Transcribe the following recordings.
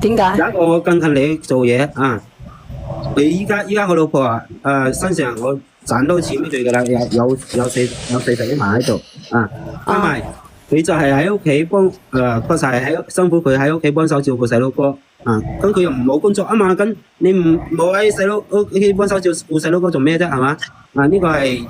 點解？有一個我更近你做嘢啊！你依家我老婆啊，身上我賺到錢俾佢㗎啦，有40萬喺度啊，加埋佢就係喺屋企幫確實係喺辛苦佢喺屋企幫手照顧細佬哥啊，咁佢又唔冇工作啊嘛，咁你唔冇喺細佬屋企幫手照顧細佬哥做咩啫係嘛？啊呢個係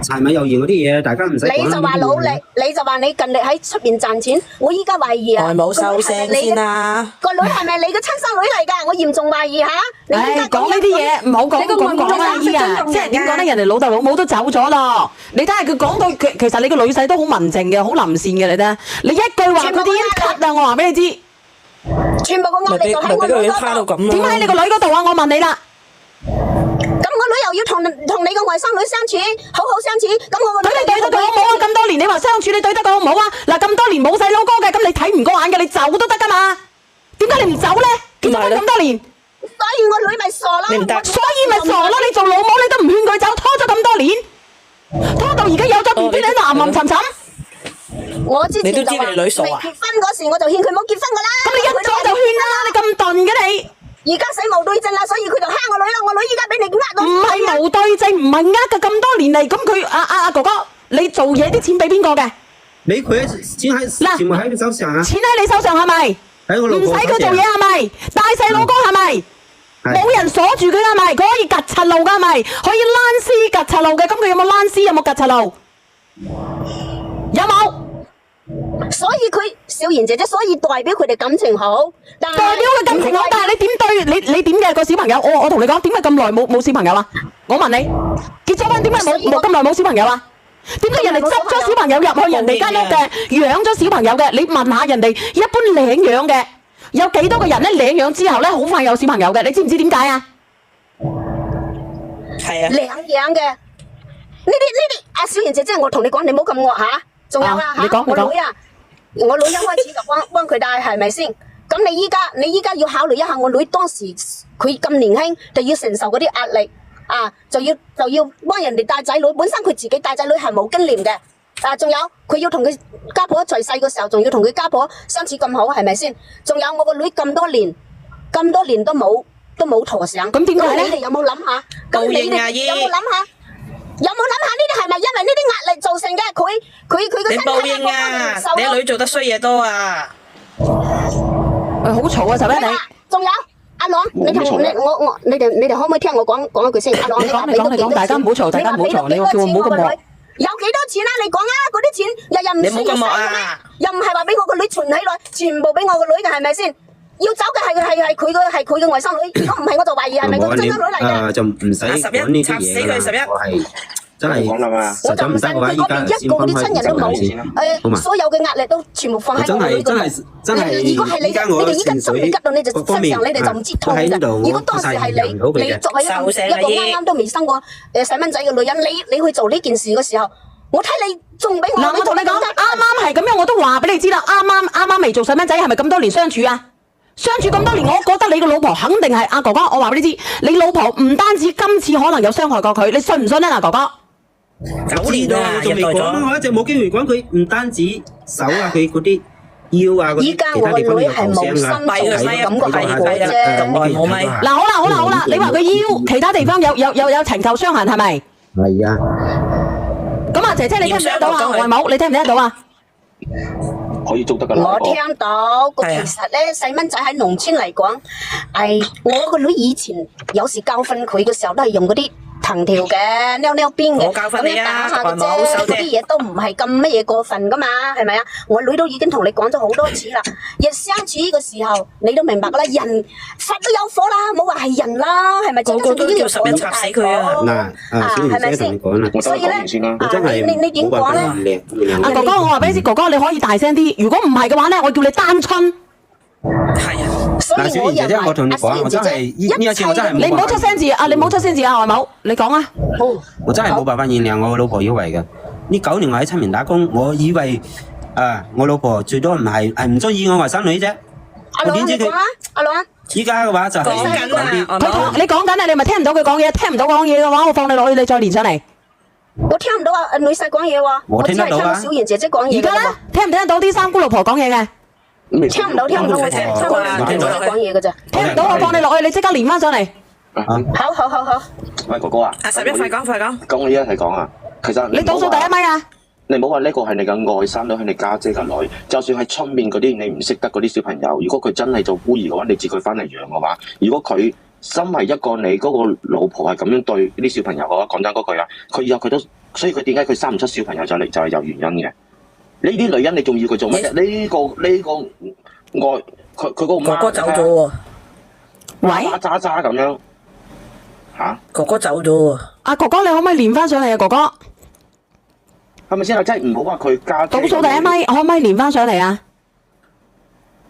柴米油鹽嗰啲嘢，大家唔使講啦。你就話努力，你就話你盡力喺出邊賺錢。我依家懷疑啊，外母收聲先啦。個女係咪你嘅親生女嚟㗎？我嚴重懷疑嚇。唉，講呢啲嘢唔好講啦，姨啊，即係點講咧？人哋老豆老母都走咗咯。你睇下佢講到其實你個女婿都好文靜嘅，好臨善嘅，你睇。你一句話佢哋已經咳啊！我話俾你知，全部個壓力就喺我女嗰度。點喺你個女嗰度啊？我問你啦。咁我女又要同你個外甥女相處，好好相處。咁我個女你對得佢好唔好啊？咁多年你話相處，你對得佢好唔好啊？嗱，咁多年冇細佬哥嘅，咁你睇唔過眼嘅，你走都得噶嘛？點解你唔走咧？結咗婚咁多年，所以我女咪傻咯。所以咪傻咯！你做老母你都唔勸佢走，拖咗咁多年，拖到而家有咗 BB 喺度吟吟沉沉。我之前就話你女傻啊？未結婚嗰時我就勸佢冇結婚噶啦。咁你一早就勸啦！你咁鈍嘅你。而家死無對證啦，所以佢就蝦我女啦。我女依家俾你呃到。唔係無對證，唔係呃嘅咁多年嚟，咁佢阿哥哥，你做嘢啲錢俾邊個嘅？俾佢錢喺全部喺佢手上啊！錢喺你手上係咪？喺我老婆手上。唔使佢做嘢係咪？帶細佬哥係咪？冇人鎖住佢係咪？佢可以趌柒路㗎係咪？可以躝屍趌柒路嘅，咁佢有冇躝屍？有冇趌柒路？有冇？所以佢少賢姐姐，所以代表佢哋感情好。代表佢感情好，但係你點對你點嘅個小朋友？我同你講，點解咁耐冇小朋友啊？我問你，結咗婚點解冇咁耐冇小朋友啊？點解人哋執咗小朋友入去人哋間屋嘅，養咗小朋友嘅？你問下人哋一般領養嘅有幾多個人咧？領養之後咧，好快有小朋友嘅，你知唔知點解啊？係啊，領養嘅呢啲阿小賢姐姐，我同你講，你唔好咁惡嚇。仲有啊嚇，我女啊。我女一開始就幫佢帶，係咪先？咁你依家要考慮一下，我女當時佢咁年輕，就要承受嗰啲壓力啊，就要幫人哋帶仔女，本身佢自己帶仔女係冇經驗嘅啊，仲有佢要同佢家婆一齊細嘅時候，仲要同佢家婆相處咁好，係咪先？仲有我個女咁多年都冇陀上，咁點解咧？你哋有冇諗下？咁你哋有冇諗下？有冇諗下呢啲係咪因為呢啲壓力造成嘅？佢個身體報應啊！你女做得衰嘢多啊！好嘈啊！11你。仲有阿朗，你哋可唔可以聽我講一句先？阿朗，你講，大家唔好嘈，大家唔好嘈，你叫我唔好咁惡。有幾多錢啊？你講啊！嗰啲錢日唔使用啊！又唔係話俾我個女存起來，全部俾我個女嘅係咪先？要走嘅係佢嘅外甥女，如果唔係我就懷疑係咪佢親生女嚟嘅。就唔使講呢啲嘢啦。我係真係實在唔得嘅話，依家先分開就係先。所有嘅壓力都全部放喺我女嗰度。真係，如果係你哋依家心理急到你就身上，你哋就唔知痛㗎。如果當時係你作為一個啱啱都未生過細蚊仔嘅女人，你去做呢件事嘅時候，我睇你仲俾我。嗱，我同你講，啱係咁樣，我都話俾你知啦。啱未做細蚊仔，係咪咁多年相處啊？相處咁多年，我覺得你個老婆肯定係阿哥哥。我話俾你知，你老婆唔單止今次可能有傷害過佢，你信唔信咧？阿哥哥，9年啦，仲未講，我一直冇機會講佢唔單止手啊，佢嗰啲腰啊嗰啲其他地方都有頭傷啊，嗱，好啦，你話佢腰其他地方有陳舊傷痕係咪？係啊。咁啊，姐姐你聽唔聽到啊？外母你聽唔聽到啊？可以捉得㗎啦。我聽到，其實咧細蚊仔喺農村嚟講，我個女以前有時教訓佢嘅時候都係用嗰啲藤條嘅、撩邊嘅，咁樣打下嘅啫，嗰啲嘢都唔係咁乜嘢過分噶嘛，係咪啊？我女都已經同你講咗好多次啦，日相處呢個時候，你都明白噶啦，人佛都有火啦，冇話係人啦，係咪？個個都叫10人插死佢啊！係咪先？所以咧，你點講咧？阿哥哥，我話俾你知，哥哥你可以大聲啲，如果唔係嘅話咧，我叫你單春。係啊。嗱，小賢姐姐，我同你講，我真係呢一次我真係你唔好出聲字啊！你唔好出聲字啊，外母，你講啊。我真係冇辦法原諒我老婆以為嘅。呢9年我喺出面打工，我以為我老婆最多係唔中意我外甥女啫。我點知佢？阿朗，依家嘅話就係講啲，你講緊啊，你咪聽唔到佢講嘢，聽唔到講嘢嘅話，我放你落去，你再連上嚟。我聽唔到啊，女婿講嘢喎。我聽得到啊。小賢姐姐講嘢。而家咧，聽唔聽得到啲三姑六婆講嘢嘅？咩聽唔到，聽唔到，我聽唔到你講嘢嘅咋。聽唔到我放你落去，你即刻連翻上嚟。好好好好，喂哥哥啊，阿11快講快講。咁我依家係講啊，其實你倒數第一咪啊？你唔好話呢個係你嘅外甥女，係你家姐嘅女。就算係出面嗰啲你唔識得嗰啲小朋友，如果佢真係做孤兒嘅話，你接佢翻嚟養嘅話，如果佢身為一個你嗰個老婆係咁樣對啲小朋友嘅話，講真嗰句啊，佢以後佢都，所以佢點解佢生唔出小朋友就係有原因嘅。呢啲女人你仲要佢做乜啫？呢個外佢嗰個哥哥走咗喎，喂，渣渣咁樣嚇，哥哥走咗喎。阿哥哥你可唔可以連翻上嚟啊？哥哥，係咪先啊？真係唔好話佢家姐倒數第一咪，可唔可以連翻上嚟啊？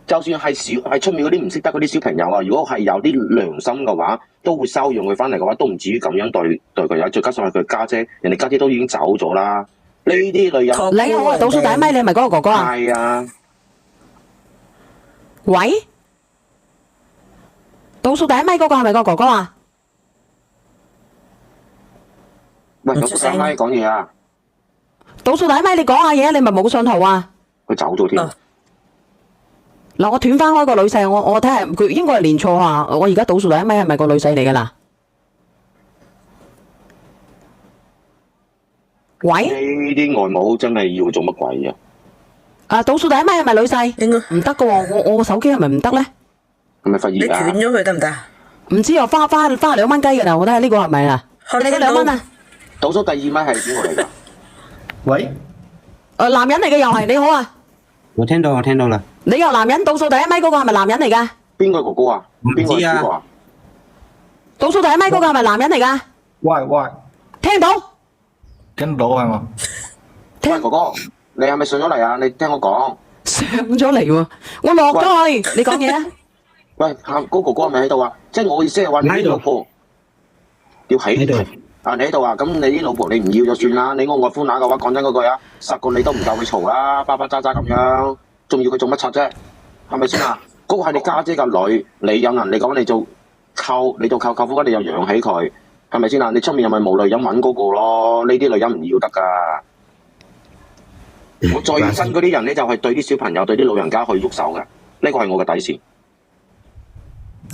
就算係出面嗰啲唔識得嗰啲小朋友啊，如果係有啲良心嘅話，都會收養佢翻嚟嘅話，都唔至於咁樣對佢啊！再加上係佢家姐，人哋家姐都已經走咗啦。呢啲女人，你好啊，倒數第一咪，你係咪嗰個哥哥啊？係啊，喂，倒數第一咪嗰個係咪個哥哥啊？喂，有個阿媽講嘢啊，倒數第一咪，你講下嘢，你咪冇信號啊？佢走咗添。嗱，我斷翻開個女婿，我睇下佢應該係連錯啊！我而家倒數第一咪係咪個女婿嚟噶啦？喂，呢啲外母真係要做乜鬼啊？啊，倒數第一咪係咪女婿？應該唔得噶喎，我個手機係咪唔得咧？係咪發你熱啊斷？咗佢得唔得？唔知啊，花2蚊雞噶啦，我睇下呢個係咪啊？你嘅2蚊啊？倒數第二咪係邊個嚟㗎？喂，男人嚟嘅又係，你好啊！我聽到啦。你又男人，倒數第一咪嗰個係咪男人嚟噶？邊個哥哥啊？邊個唔知啊邊個啊？倒數第一咪嗰個係咪男人嚟噶？喂，聽到？聽到係嘛？聽喂哥哥，你係咪上咗嚟啊？你聽我講。上咗嚟喎，我落咗去，你講嘢啊？喂，嗰個哥哥係咪喺度啊？即係我意思係話你啲老婆要喺度。啊，你喺度啊？咁你啲老婆你唔要就算啦。你個外父乸嘅話，講真嗰句啊，10個你都唔夠佢嘈啦，巴巴喳喳咁樣，仲要佢做乜柒啫？係咪先啊？嗰個係你家姐嘅女，你有能力講你做舅父，你又養起佢，係咪先啊？你出面又咪冇女人揾嗰個咯？呢啲女人唔要得噶。我最憎嗰啲人咧，就係對啲小朋友、對啲老人家去喐手嘅，呢個係我嘅底線。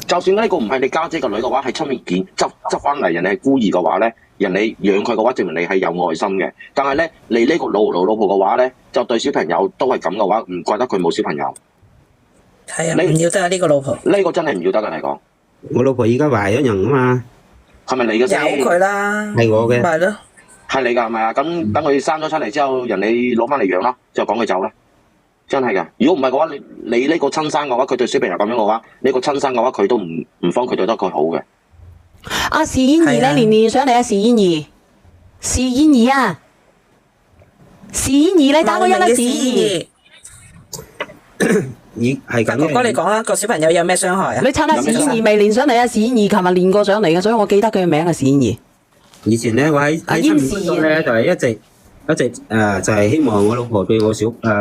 就算呢個唔係你家姐個女嘅話，係出面執翻嚟，人哋係孤兒嘅話咧，人哋養佢嘅話，證明你係有愛心嘅。但係咧，你呢個老婆嘅話咧，就對小朋友都係咁嘅話，唔怪得佢冇小朋友。係啊，唔要得啊呢個老婆。呢個真係唔要得嘅嚟講。我老婆而家懷咗人啊嘛，係咪你嘅先？由佢啦，係我嘅。咪咯，係你㗎係咪啊？咁等佢生咗出嚟之後，人哋攞翻嚟養啦，就講佢走啦。真係㗎，如果唔係嘅話，你呢個親生嘅話，佢對小朋友咁樣嘅話，呢個親生嘅話，佢都唔幫佢對得佢好嘅。阿史燕兒咧，年年上嚟啊！史燕兒啊！史燕兒咧，打個一啦！史燕兒，咦，係咁哥哥你講啊，個小朋友有咩傷害啊？你趁阿史燕兒未練上嚟啊！史燕兒琴日練過上嚟嘅，所以我記得佢嘅名啊！史燕兒。以前咧，我喺出面工作咧，就係一直就係希望我老婆對我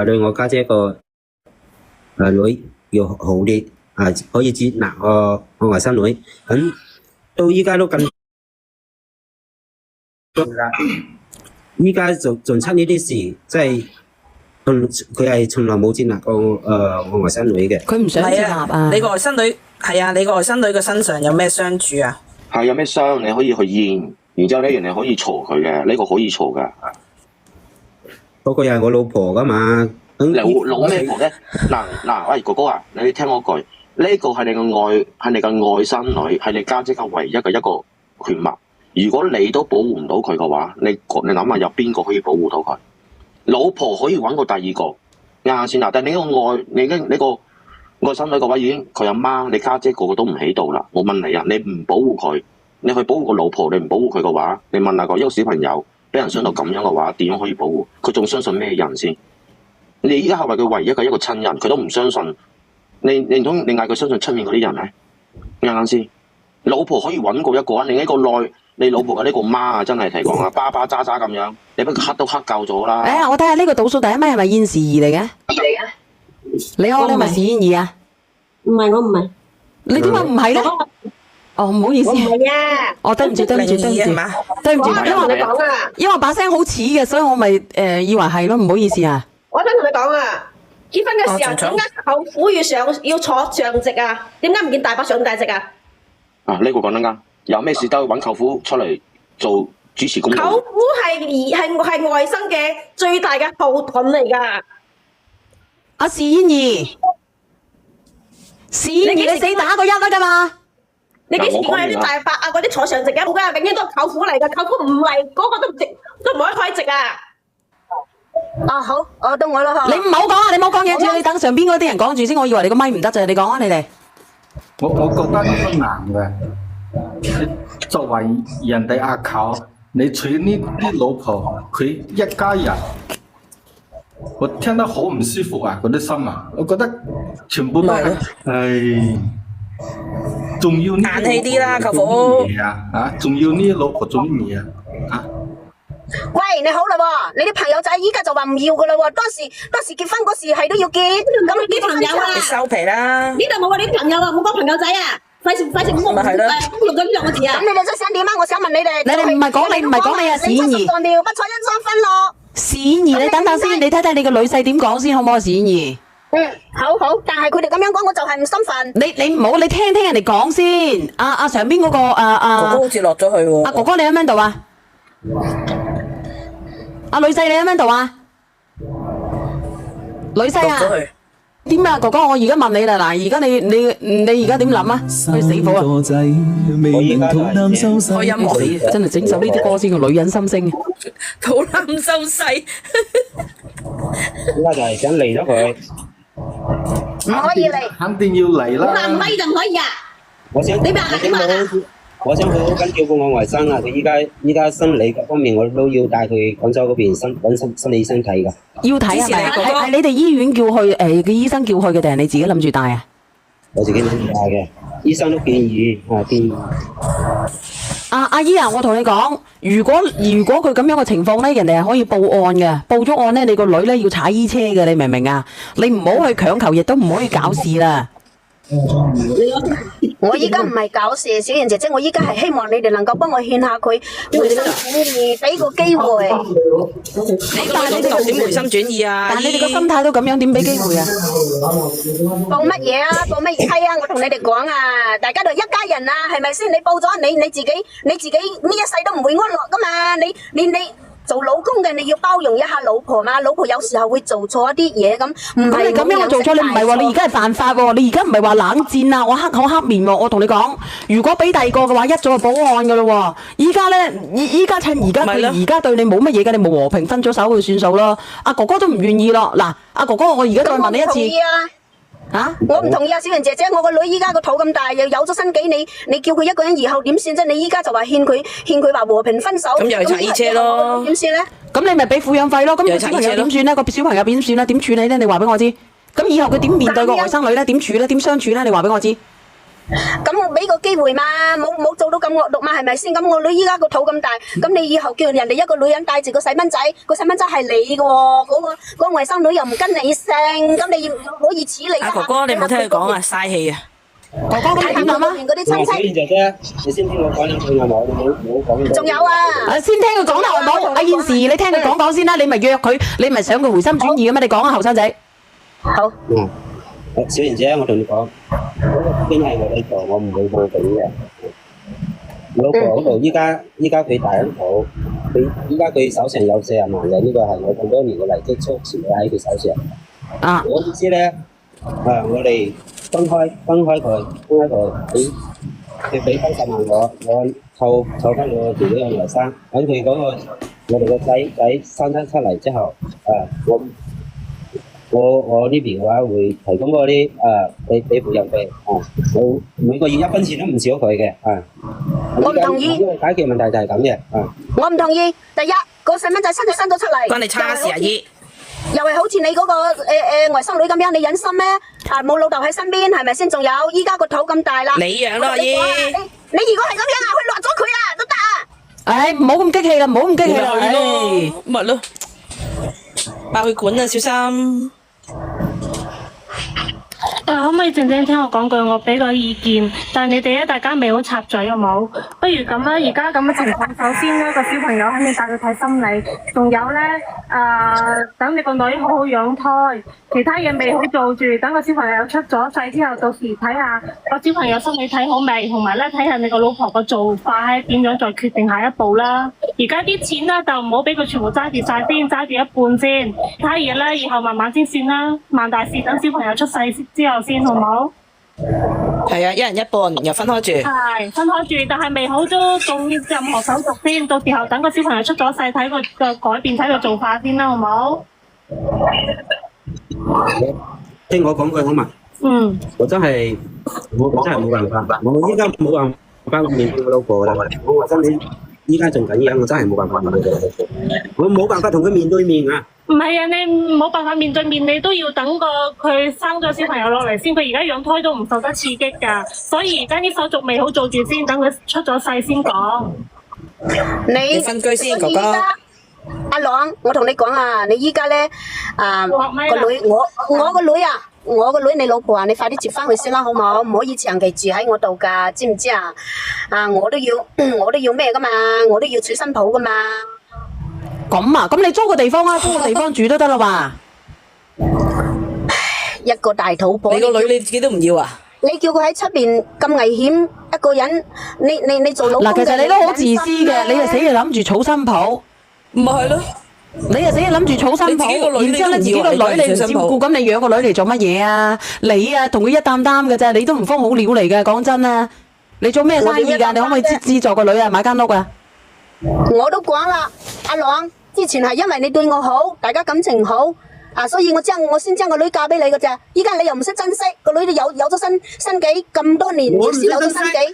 對我家姐個女要好啲可以接納我外甥女。咁到依家都咁啦，依家仲出呢啲事，即係佢係從來冇接納過我外甥女嘅。佢唔想接納啊！你個外甥女係啊，你個外甥女嘅身上有咩傷處啊？係有咩傷你可以去驗，然之後咧人哋可以嘈佢嘅，呢個可以嘈嘅。嗰個又係我老婆噶嘛？老咩婆咧？嗱，喂哥哥啊，你聽我句，呢個係你嘅外甥女，係你家姐嘅唯一嘅一個血脈。如果你都保護唔到佢嘅話，你諗下有邊個可以保護到佢？老婆可以揾個第二個啱先嗱，但係你個外甥女嘅話已經佢阿媽、你家姐個個都唔喺度啦。我問你啊，你唔保護佢，你去保護個老婆，你唔保護佢嘅話，你問下個一個小朋友。俾人傷到咁樣嘅話，點樣可以保護？佢仲相信咩人先？你而家係為佢唯一嘅一個親人，佢都唔相信。你唔通你嗌佢相信出面嗰啲人咩？啱先？老婆可以揾過一個啊，另一個內你老婆嘅呢個媽啊，真係提講啊，巴巴喳喳咁樣，你俾佢黑都黑夠咗啦。我睇下呢個倒數第一咪係咪燕時怡嚟嘅？你好，你係咪史燕兒啊？唔係，我唔係。你點解唔係咧？哦，唔好意思。我唔係啊。哦，對唔住，對唔住，對唔住，對唔住，我想同你講啊，因為把聲好似嘅，所以我咪以為係咯，唔好意思啊。我想同你講啊，結婚嘅時候哦點解舅父要坐上席啊？點解唔見大伯上大席啊？啊，呢個講得啱。有咩事都揾舅父出嚟做主持公道。舅父係外甥嘅最大嘅後盾嚟㗎。阿史燕兒，史燕兒你死打個一啦㗎嘛？你幾時見過有啲大伯啊嗰啲坐上席嘅？冇㗎，永遠都係舅父嚟㗎。舅父唔嚟，嗰個都唔可以開席啊！啊好，到我啦嗬。你唔好講啊！你唔好講嘢住，你等上邊嗰啲人講住先。我以為你個咪唔得啫，你講啊，你哋。我覺得呢個難嘅。你作為人哋阿舅，你娶呢啲老婆，佢一家人，我聽得好唔舒服啊！嗰啲心啊，我覺得全部都係，唉，仲要呢啲硬氣啲啦舅父做乜嘢啊？啊，仲要呢啲老婆做乜嘢啊？啊！喂，你好啦喎，你啲朋友仔依家就話唔要噶啦喎，當時結婚嗰時係都要結，咁你啲朋友啊，你收皮啦！呢度冇我哋啲朋友啊，冇講朋友仔啊，費事咁咪係咯用咗呢兩個字啊！咁你哋真想點啊？我想問你哋，你哋唔係講你唔係講你啊，史燕兒。上吊不錯欣賞分咯。史燕兒，你等等先，你睇睇你個女婿點講先好唔好啊？史燕兒。好，但係佢哋咁樣講，我就係唔心煩。你唔好，你聽人哋講先。阿上邊嗰個哥哥好似落咗去喎。阿哥哥你喺邊度啊？阿女婿你喺邊度啊？女婿啊？落咗去。點啊，哥哥，我而家問你啦，嗱，而家你而家點諗啊？去死火啊！我依家就係開音樂嚟，真係整首呢啲歌先個女人心聲。肚腩收細。依家就係想離咗佢。唔可以嚟，肯定要嚟啦。唔咪就唔可以啊！我想你咪係嘛？我想佢好緊照顧我外甥啊！佢依家心理各方面我都要帶佢廣州嗰邊揾心理醫生睇㗎。要睇係咪？支持你哥哥係你哋醫院叫去個醫生叫去嘅，定係你自己諗住帶啊？我自己諗住帶嘅，醫生都建議建議。阿姨啊，我同你講，如果佢咁樣嘅情況咧，人哋係可以報案嘅，報咗案咧，你個女咧要踩醫車嘅，你明唔明啊？你唔好去強求，亦都唔可以搞事啦。我依家唔係搞事，小賢姐姐，我依家係希望你哋能夠幫我勸下佢回心轉意，俾個機會。你個女婿點回心轉意啊？但係你哋個心態都咁樣，點俾機會啊？報乜嘢啊？報乜嘢？係啊！我同你哋講啊，大家都係一家人啊，係咪先？你報咗，你自己呢一世都唔會安樂噶嘛？你做老公嘅，你要包容一下老婆嘛。老婆有時候會做錯一啲嘢，咁唔係咁你咁樣我做錯，你唔係喎，你而家係犯法喎，你而家唔係話冷戰啊，我黑口黑面喎，我同你講，如果俾第二個嘅話，一早就報案噶咯喎。依家咧，依家趁而家佢而家對你冇乜嘢嘅，你冇和平分咗手佢算數咯。阿哥哥都唔願意咯。嗱，阿哥哥，我而家再問你一次。我唔同意啊，小賢姐姐，我個女依家個肚咁大，又有咗身紀，你叫佢一個人以後點算啫？你依家就話勸佢話和平分手，咁又係踩醫車咯？點算咧？咁你咪俾撫養費咯。咁個小朋友點算咧？個小朋友點算咧？點處理咧？你話俾我知。咁以後佢點面對個外甥女咧？點處咧？點相處咧？你話俾我知。咁我俾個機會嘛，冇做到咁惡毒嘛，係咪先？咁我女依家個肚咁大，咁你以後叫人哋一個女人帶住個細蚊仔，個細蚊仔係你嘅喎，嗰個外甥女又唔跟你姓，咁你可以處理。阿哥哥，你冇聽佢講啊，嘥氣啊！哥哥，咁你點諗啊？嗰啲親戚。姐姐，你先聽我講兩句係冇？你冇講。仲有啊！先聽佢講啦，好唔好？阿燕時，你聽佢講先啦，你咪約佢，你咪想佢回心轉意嘅咩？你講啊，後生仔。好。小賢姐，我同你講，嗰個邊係我老婆，我唔會報警嘅。老婆嗰度依家佢大緊肚，依家佢手上有40萬嘅，呢個係我咁多年嘅累積儲存喺佢手上。我意思咧，我哋分開佢，佢俾30萬我湊翻我自己嘅外甥，等佢嗰個我哋個仔生得出嚟之後，我呢邊嘅話會提供嗰啲俾撫養費，我每個月1分錢都唔少佢嘅，我唔同意。解決問題就係咁嘅，我唔同意。第一，個細蚊仔生咗出嚟，關你叉事啊姨！又係好似你嗰個外甥女咁樣，你忍心咩？冇老豆喺身邊，係咪先？仲有依家個肚咁大啦，你養咯阿姨。你如果係咁樣啊，去落咗佢啊都得啊！唉，唔好咁激氣啦，唔好咁激氣啦，唉，咪咯，爆血管啊，小心！可唔可以靜靜聽我講句，我俾個意見，但係你哋咧大家未好插嘴好冇？不如咁啦，而家咁嘅情況，首先咧個小朋友肯定帶佢睇心理，仲有咧等你個女好好養胎，其他嘢未好做住，等個小朋友出咗世之後，到時睇下個小朋友心理睇好未，同埋咧睇下你個老婆個做法係點樣，再決定下一步啦。而家啲錢咧就唔好俾佢全部揸住晒先，揸住一半先，其他嘢咧以後慢慢先算啦。萬大事等小朋友出世之後先，好唔好？係啊，一人一半，又分開住。係分開住，但係未好都做任何手續先，到時候等個小朋友出咗世睇個改變，睇個做法先啦，好唔好？聽我講句好嘛？嗯。我真係冇辦法，我依家冇辦法面對我老婆啦。我話真你依家仲緊要，我真係冇辦法面對佢，我冇辦法同佢面對面啊！唔係啊，你冇辦法面對面，你都要等佢生咗小朋友落嚟先。佢而家養胎都唔受得刺激㗎，所以而家啲手續未好做住先，等佢出咗世先講。你分居先，哥哥。阿朗，我同你講啊，你依家咧個女，我個女啊，我個女你老婆啊，你快啲接翻去先啦，好唔好？唔可以長期住喺我度㗎，知唔知啊？我都要咩㗎嘛，我都要娶新抱㗎嘛。咁啊，咁你租個地方啊，租個地方住都得啦嘛。一個大肚婆，你個女你自己都唔要啊？你叫佢喺出邊咁危險一個人，你做老公嗱，其實你都好自私嘅，你就死係諗住儲新抱，唔係咯？你就死係諗住儲新抱，然之後咧自己個女你唔照顧，咁你養個女嚟做乜嘢啊？你啊同佢一擔擔嘅啫，你都唔方好料嚟嘅，講真啊！你做咩生意㗎？你可唔可以資助個女啊買間屋啊？我都講啦，阿朗，之前係因為你對我好，大家感情好所以我先將個女嫁俾你嘅啫。依家你又唔識珍惜，個女都有咗身紀咁多年，亦是有咗身紀。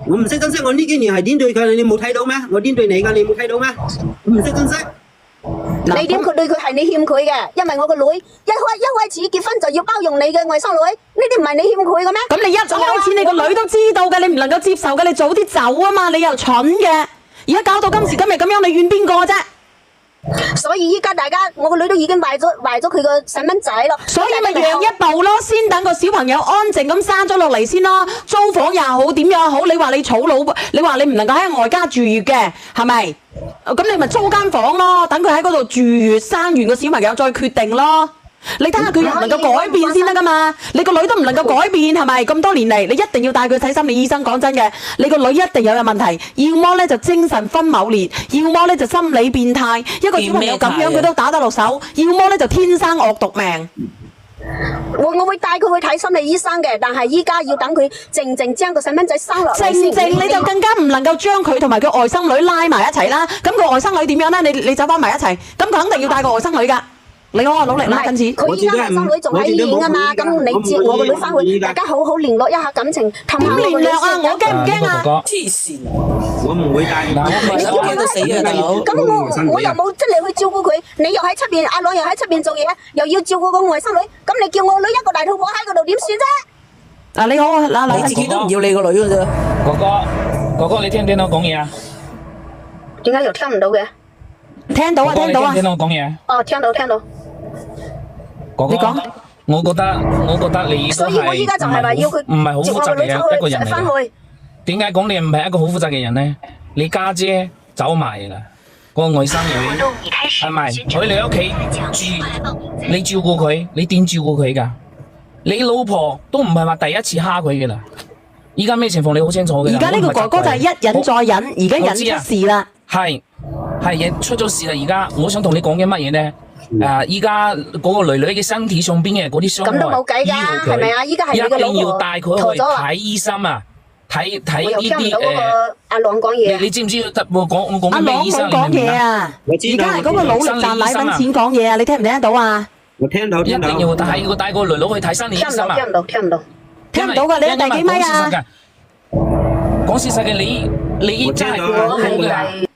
我唔識珍惜，我呢幾年係點對佢，你冇睇到咩？我點對你㗎，你冇睇到咩？我唔識珍惜。你點對佢係你欠佢嘅，因為我個女一開始結婚就要包容你嘅外甥女，呢啲唔係你欠佢嘅咩？咁你一開始你個女都知道嘅，你唔能夠接受嘅，你早啲走啊嘛！你又蠢嘅。而家搞到今時今日咁樣，你怨邊個啫？所以依家大家，我個女都已經壞咗佢個細蚊仔咯。所以咪讓一步咯，先等個小朋友安靜咁生咗落嚟先咯。租房又好，點樣好？你話你儲老，你話你唔能夠喺外家住嘅，係咪？咁你咪租間房咯，等佢喺嗰度住，生完個小朋友再決定咯。你睇下佢能唔能夠改變先得噶嘛？你個女都唔能夠改變係咪？咁多年嚟，你一定要帶佢睇心理醫生。講真嘅，你個女一定有問題，要麼咧就精神分某裂，要麼咧就心理變態。一個小朋友咁樣佢都打得落手，要麼咧就天生惡毒命。我會帶佢去睇心理醫生嘅，但係依家要等佢靜靜將個細蚊仔生落嚟先。靜你就更加唔能夠將佢同埋佢外甥女拉埋一齊啦。咁佢外甥女點樣咧？你走翻埋一齊，咁佢肯定要帶個外甥女㗎。你好啊，努力啦，跟住。佢依家外甥女仲喺醫院啊嘛，咁你接我個女翻去，大家好好聯絡一下感情，氹下我個女先。我驚唔驚啊？黐線！我唔會帶。我唔係手驚到死啊，大佬！咁我又冇即係去照顧佢，你又喺出邊，阿朗又喺出邊做嘢，又要照顧個外甥女，咁你叫我女一個大肚婆喺嗰度點算啫？你好啊，你自己都唔要你個女㗎啫。哥哥，你聽唔聽到我講嘢啊？點解又聽唔到嘅？聽到啊，聽到啊。聽到我講嘢？哦，聽到。哥哥，你講。我覺得你所以我依家就係話要佢唔係好負責嘅一個人嚟嘅。點解講你唔係一個好負責嘅人呢？你家姐走埋啦，個外甥女係咪？佢嚟屋企住，你照顧佢，你點照顧佢㗎？你老婆都唔係話第一次蝦佢嘅啦。依家咩情況你好清楚嘅。而家呢個哥哥就係一忍再忍，而家忍出事啦。係出咗事啦！而家我想同你講嘅乜嘢呢？依家嗰個女女嘅身體上邊嘅嗰啲傷害，咁都冇計㗎，係咪啊？依家係你個老婆一定要帶佢去睇醫生啊！睇呢啲阿朗講嘢。你知唔知我講咩醫生？阿朗冇講嘢啊！而家係嗰個努力賺奶粉錢講嘢啊！你聽唔聽得到啊？我聽到。一定要帶個女女去睇心理醫生啊！聽唔到。聽唔到㗎，你係第幾米啊？講事實嘅，你真係好好㗎。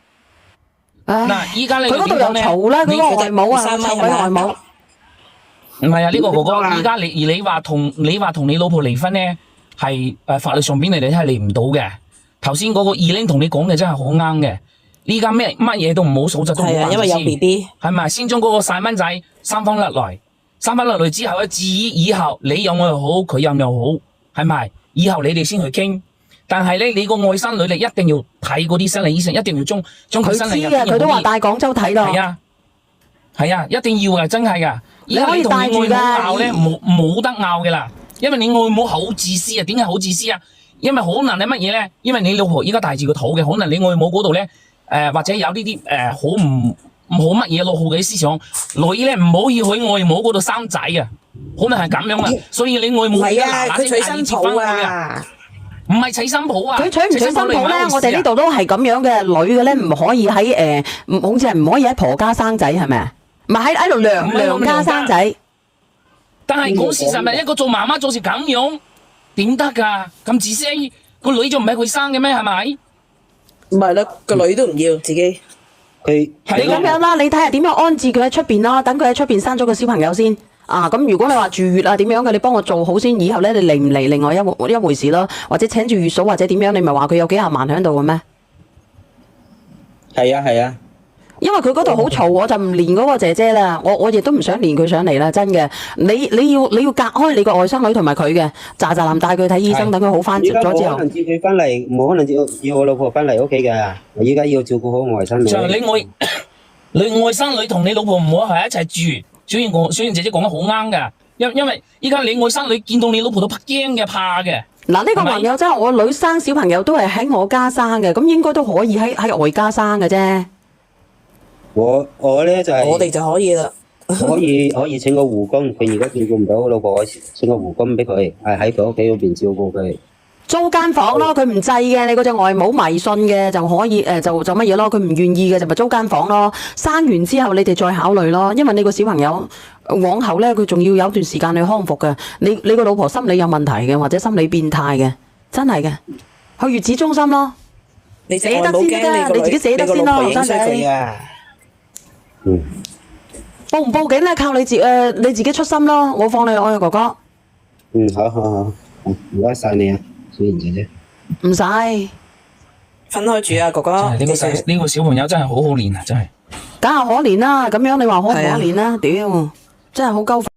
嗱，依家你佢嗰度又嘈啦，佢個外母啊，臭鬼外母。唔係啊，呢個哥哥，依家你話同你老婆離婚咧，係法律上邊你哋係離唔到嘅。頭先嗰個二玲同你講嘅真係好啱嘅。依家乜嘢都唔好數，就都冇辦法先。因為有 BB，係咪先將嗰個細蚊仔生翻落嚟？生翻落嚟之後咧，至於以後你有我又好，佢有我又好，係咪？以後你哋先去傾。但係咧，你個外甥女你一定要睇嗰啲心理醫生，一定要將佢心理入邊佢都話帶廣州睇咯。係啊，一定要嘅，真係噶。你可以帶住㗎。拗咧冇得拗嘅啦，因為你外母好自私啊。點解好自私啊？因為可能係乜嘢咧？因為你老婆依家大住個肚嘅，可能你外母嗰度咧或者有呢啲好唔好乜嘢落後嘅思想，女咧唔可以去外母嗰度生仔啊，可能係咁樣啊。所以你外母係啊，佢娶新抱啊。唔係娶新抱啊！佢娶唔娶新抱咧？我哋呢度都係咁樣嘅，女嘅咧唔可以喺好似係唔可以喺婆家生仔，係咪啊？唔係喺度娘家生仔。但係嗰事實咪一個做媽媽做成咁樣，點得㗎？咁自私，個女仲唔係佢生嘅咩？係咪？唔係啦，個女都唔要自己。佢你咁樣啦，你睇下點樣安置佢喺出邊啦，等佢喺出邊生咗個小朋友先。咁如果你話住月啊點樣嘅，你幫我做好先，以後咧你嚟唔嚟另外一回事咯，或者請住月嫂或者點樣，你咪話佢有幾廿萬喺度嘅咩？係啊，因為佢嗰度好嘈，我就唔連嗰個姐姐啦，我亦都唔想連佢上嚟啦，真嘅。你要隔開你個外甥女同埋佢嘅，喳喳林帶佢睇醫生，等佢好翻咗之後。冇可能接佢翻嚟，冇可能要我老婆翻嚟屋企㗎。我依家要照顧好我外甥女。就你外甥女同你老婆唔好喺一齊住。小燕姐姐講得好啱噶，因為依家你外甥女見到你老婆都驚嘅怕嘅。嗱，呢個朋友真係我女生小朋友都係喺我家生嘅，咁應該都可以喺外家生嘅啫。我咧就係我哋就可以啦。可以請個護工，佢而家照顧唔到我老婆，我請個護工俾佢，係喺佢屋企嗰邊照顧佢。租間房咯，佢唔制嘅，你嗰隻外母迷信嘅就可以就乜嘢咯，佢唔願意嘅就咪租間房咯。生完之後你哋再考慮咯，因為你個小朋友往後咧佢仲要有段時間去康復嘅。你個老婆心理有問題嘅，或者心理變態嘅，真係嘅，去月子中心咯。你捨得先得，你自己捨得先咯，真係。報唔報警咧？靠你自己出心咯，我放你落去，哥哥。好，唔該晒你啊。小燕姐姐，唔使分開住啊，哥哥。呢個小朋友真係好可憐啊，真係。梗係可憐啦，咁樣你話可唔可憐啦？屌，真係好鳩。